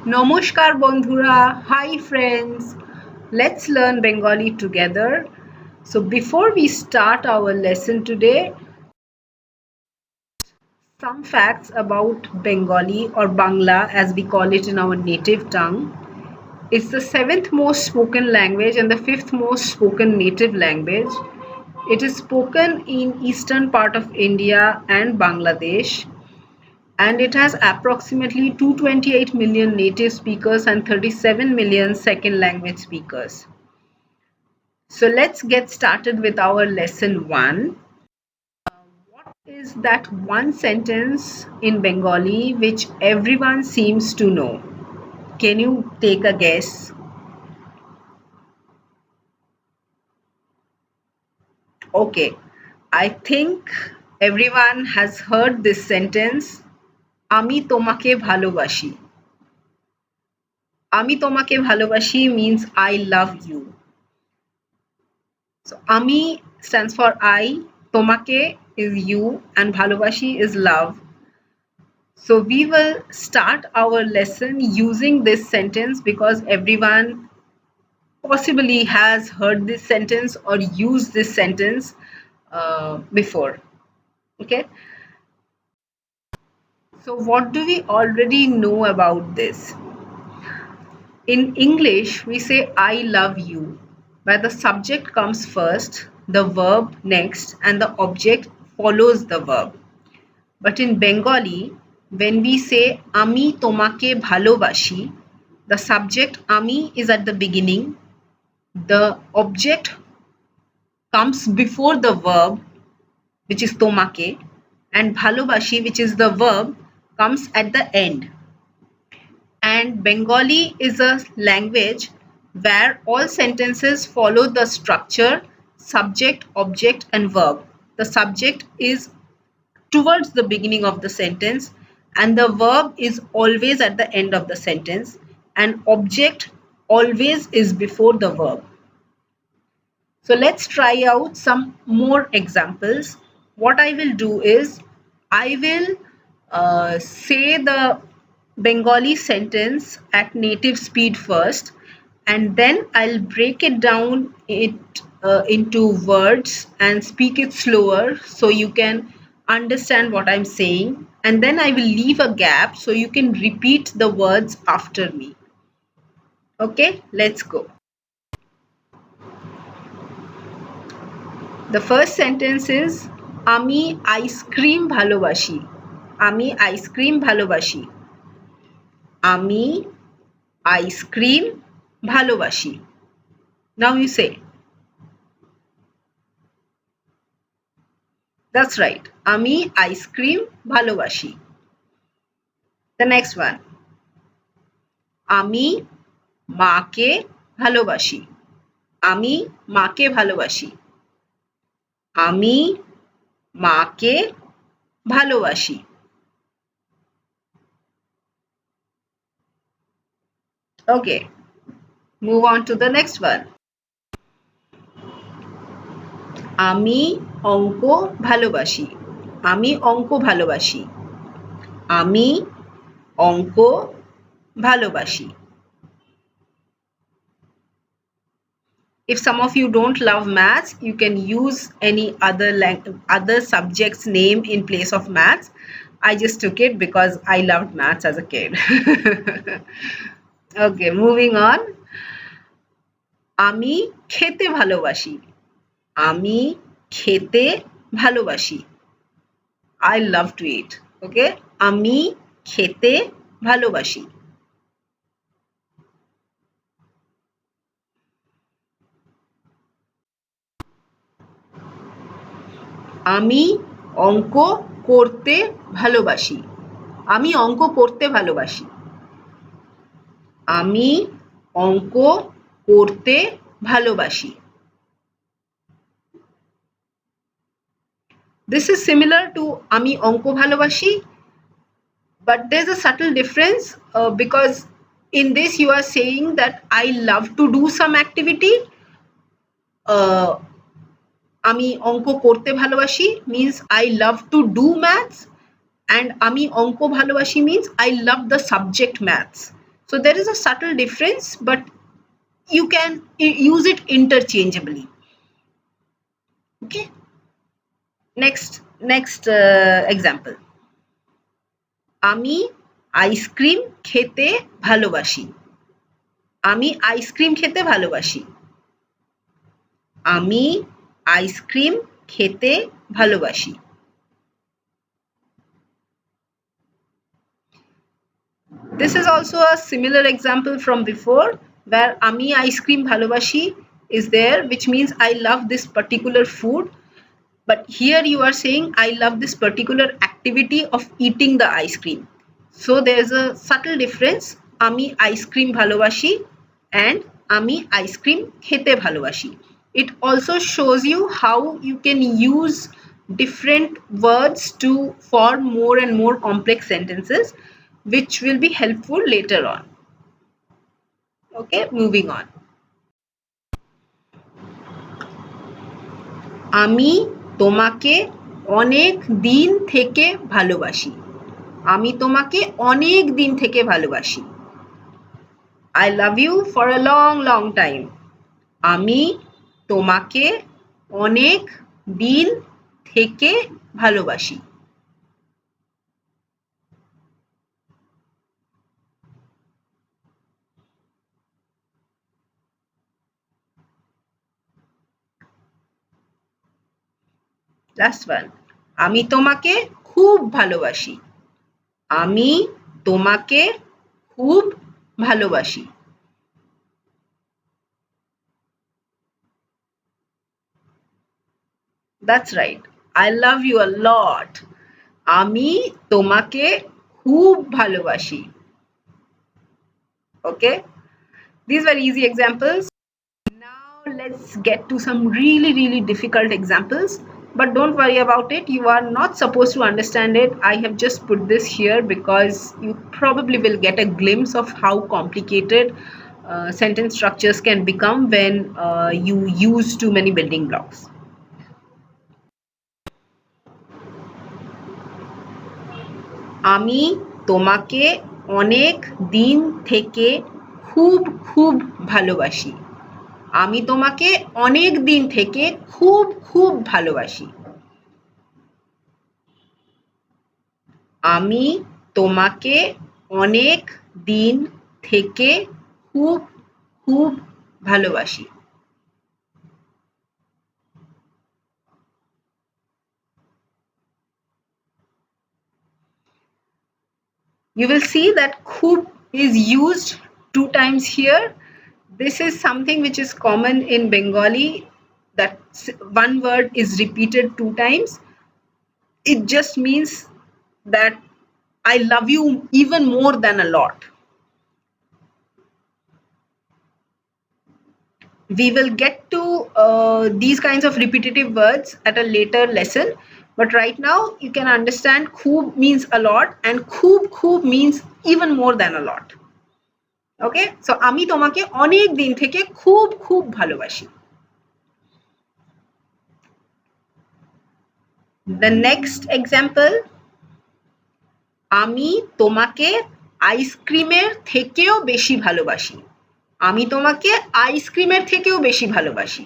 Namaskar Bondhura, hi friends. Let's learn Bengali together. So before we start our lesson today, some facts about Bengali or Bangla as we call it in our native tongue. It's the seventh most spoken language and the fifth most spoken native language. It is spoken in eastern part of India and Bangladesh. And it has approximately 228 million native speakers and 37 million second language speakers. So let's get started with our lesson 1. What is that one sentence in Bengali which everyone seems to know? Can you take a guess? Okay, I think everyone has heard this sentence. আমি তোমাকে ভালোবাসি. আমি তোমাকে ভালোবাসি means I love you. So Ami stands for I, Tomake is you, and Bhalobashi is love. So we will start our lesson using this sentence because everyone possibly has heard this sentence or used this sentence before. Okay. So what do we already know about this? In English, we say I love you, where the subject comes first, the verb next, and the object follows the verb. But in Bengali, when we say Ami tomake bhalobashi, the subject Ami is at the beginning, the object comes before the verb, which is tomake, and bhalobashi, which is the verb, comes at the end. And Bengali is a language where all sentences follow the structure subject, object, and verb. The subject is towards the beginning of the sentence, and the verb is always at the end of the sentence, and object always is before the verb. So let's try out some more examples. What I will do is I will say the Bengali sentence at native speed first, and then I'll break it down into words and speak it slower so you can understand what I'm saying. And then I will leave a gap so you can repeat the words after me. Okay, let's go. The first sentence is আমি ice cream ভালোবাসি. আমি ice cream ভালোবাসি. আমি ice cream ভালোবাসি. Now you say. That's right. আমি ice cream ভালোবাসি. The next one. আমি মাকে ভালোবাসি. আমি মাকে ভালোবাসি. আমি মাকে ভালোবাসি. Okay, move on to the next one. আমি অঙ্ক ভালোবাসি. আমি অঙ্ক ভালোবাসি. আমি অঙ্ক ভালোবাসি. If some of you don't love maths, you can use any other subject's name in place of maths. I just took it because I loved maths as a kid. Okay, moving on. আমি খেতে ভালোবাসি. আমি খেতে ভালোবাসি. I love to eat. Okay, আমি খেতে ভালোবাসি. আমি অঙ্ক করতে ভালোবাসি. আমি অঙ্ক করতে ভালোবাসি. আমি অঙ্ক করতে ভালোবাসি. This is similar to আমি অঙ্ক ভালোবাসি, but there's a subtle difference because in this you are saying that I love to do some activity. আমি অঙ্ক করতে ভালোবাসি means I love to do maths, and আমি অঙ্ক ভালোবাসি means I love the subject maths. So there is a subtle difference, but you can use it interchangeably. Okay. Next example. আমি ice cream খেতে ভালোবাসি। আমি আইসক্রিম খেতে ভালোবাসি। আমি আইসক্রিম খেতে ভালোবাসি। This is also a similar example from before, where আমি আইসক্রিম ভালোবাসি is there, which means I love this particular food. But here you are saying I love this particular activity of eating the ice cream. So there's a subtle difference. আমি ice cream ভালোবাসি and আমি ice cream খেতে ভালোবাসি. It also shows you how you can use different words to form more and more complex sentences, which will be helpful later on. Okay, moving on. আমি তোমাকে অনেক দিন থেকে ভালোবাসি। আমি তোমাকে অনেক দিন থেকে ভালোবাসি। I love you for a long long time. আমি তোমাকে অনেক দিন থেকে ভালোবাসি। Last one. আমি তোমাকে খুব ভালোবাসি। আমি তোমাকে খুব ভালোবাসি। That's right. I love you a lot. আমি তোমাকে খুব ভালোবাসি। Okay? These were easy examples. Now let's get to some really difficult examples. But don't worry about it. You are not supposed to understand it. I have just put this here because you probably will get a glimpse of how complicated sentence structures can become when you use too many building blocks. আমি তোমাকে অনেক দিন থেকে খুব খুব ভালোবাসি। আমি তোমাকে অনেক দিন থেকে খুব খুব ভালোবাসি। আমি তোমাকে অনেক দিন থেকে খুব খুব ভালোবাসি। You will see that khub is used 2 times here. This is something which is common in Bengali, that one word is repeated 2 times. It just means that I love you even more than a lot. We will get to these kinds of repetitive words at a later lesson, but right now you can understand khub means a lot and khub means even more than a lot. Okay, so আমি তোমাকে অনেক দিন থেকে খুব খুব ভালোবাসি। The next example, আমি তোমাকে আইসক্রিমের থেকেও বেশি ভালোবাসি। আমি তোমাকে আইসক্রিমের থেকেও বেশি ভালোবাসি।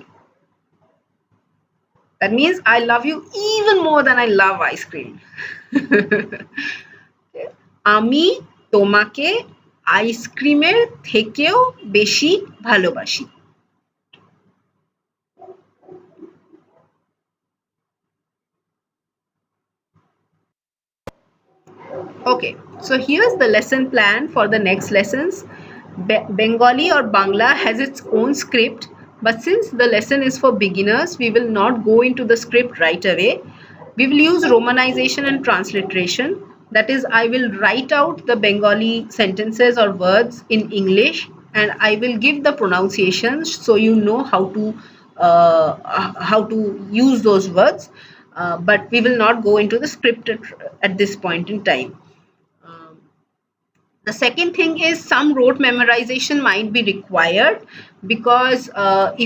That means I love you even more than I love ice cream. আমি তোমাকে আইসক্রিমের থেকেও বেশি ভালোবাসি। Okay, so here's the lesson plan for the next lessons. Bengali or Bangla has its own script, but since the lesson is for beginners, we will not go into the script right away. We will use romanization and transliteration. That is, I will write out the Bengali sentences or words in English and I will give the pronunciations so you know how to use those words. But we will not go into the script at this point in time. The second thing is some rote memorization might be required because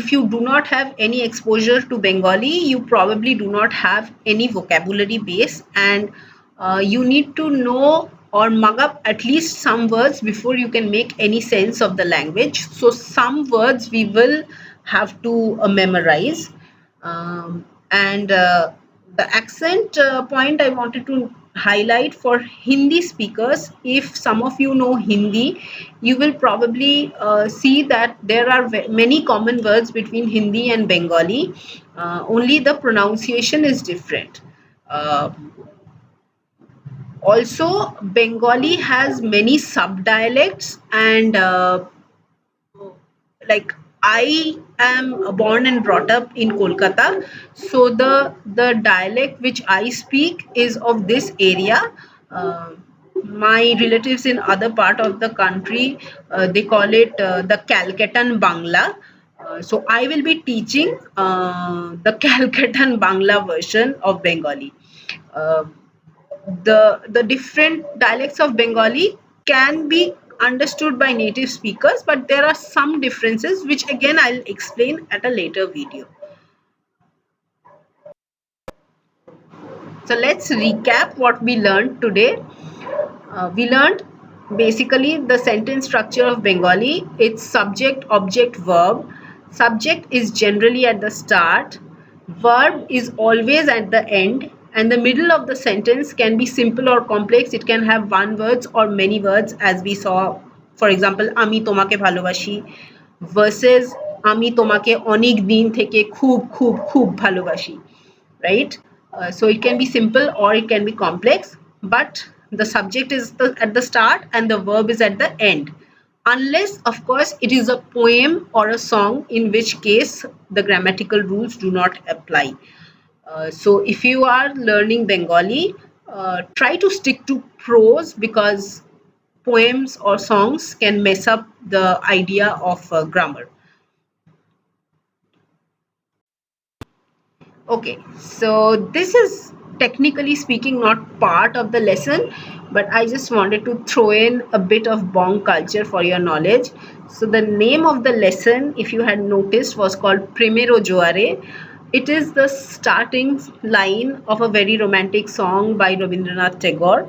if you do not have any exposure to Bengali, you probably do not have any vocabulary base, and you need to know or mug up at least some words before you can make any sense of the language. So some words we will have to memorize. And the accent point I wanted to highlight for Hindi speakers, if some of you know Hindi, you will probably see that there are many common words between Hindi and Bengali, only the pronunciation is different. Uh, Also, Bengali has many sub-dialects, and like I am born and brought up in Kolkata, so the dialect which I speak is of this area. Uh, my relatives in other part of the country, they call it the Calcuttan Bangla. So I will be teaching the Calcuttan Bangla version of Bengali. Uh, the different dialects of Bengali can be understood by native speakers, but there are some differences which again I'll explain at a later video. So let's recap what we learned today. We learned basically the sentence structure of Bengali. It's subject, object, verb. Subject is generally at the start. Verb is always at the end. And the middle of the sentence can be simple or complex. It can have one words or many words, as we saw, for example, আমি তোমাকে ভালোবাসি versus আমি তোমাকে অনেক দিন থেকে খুব খুব খুব ভালোবাসি, right? So it can be simple or it can be complex, but the subject is at the start and the verb is at the end, unless of course it is a poem or a song, in which case the grammatical rules do not apply. So if you are learning Bengali, try to stick to prose, because poems or songs can mess up the idea of grammar. Okay, so this is technically speaking not part of the lesson, but I just wanted to throw in a bit of Bong culture for your knowledge. So the name of the lesson, if you had noticed, was called Primero Joare. It is the starting line of a very romantic song by Rabindranath Tagore.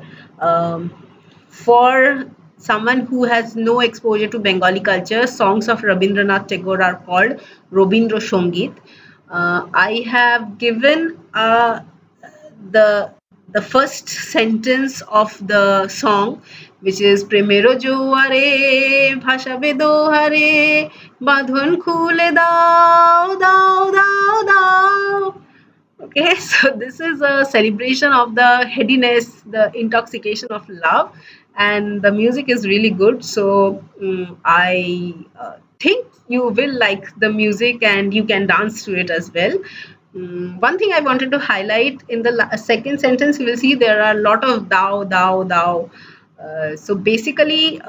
For someone who has no exposure to Bengali culture, songs of Rabindranath Tagore are called Robindra Songit. I have given the the first sentence of the song, which is Primero Joare Bhashabe Dohare Badhon Khule Dao Dao Dao Dao. Okay, so this is a celebration of the headiness, the intoxication of love, and the music is really good. So I think you will like the music and you can dance to it as well. One thing I wanted to highlight in the second sentence, you will see there are a lot of thou, thou, thou. So basically,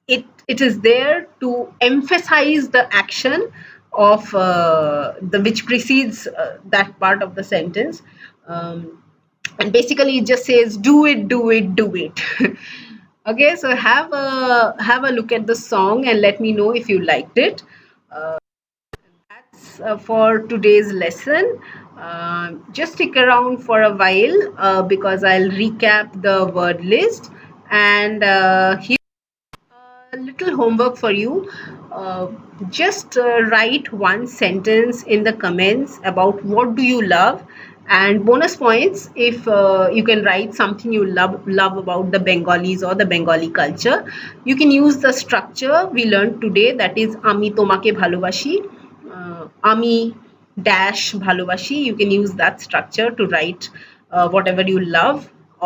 it is there to emphasize the action of the which precedes that part of the sentence, and basically it just says do it, do it, do it. Okay, so have a look at the song and let me know if you liked it. That's for today's lesson. Just stick around for a while, because I'll recap the word list, and here a little homework for you. Just write one sentence in the comments about what do you love, and bonus points if you can write something you love about the Bengalis or the Bengali culture. You can use the structure we learned today, that is আমি তোমাকে ভালোবাসি, আমি dash ভালোবাসি. You can use that structure to write whatever you love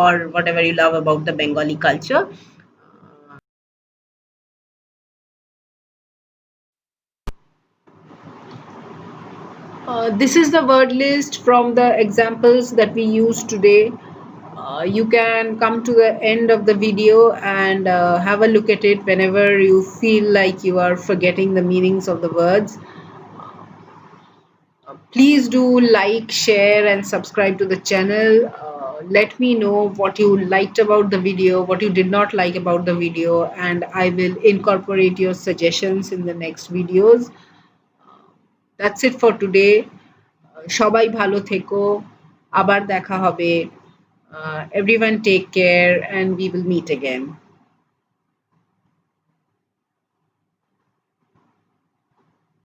or whatever you love about the Bengali culture. This is the word list from the examples that we used today. You can come to the end of the video and have a look at it whenever you feel like you are forgetting the meanings of the words. Please do like, share, and subscribe to the channel. Let me know what you liked about the video, what you did not like about the video, and I will incorporate your suggestions in the next videos. That's it for today. সবাই ভালো থেকো, আবার দেখা হবে। Everyone take care and we will meet again.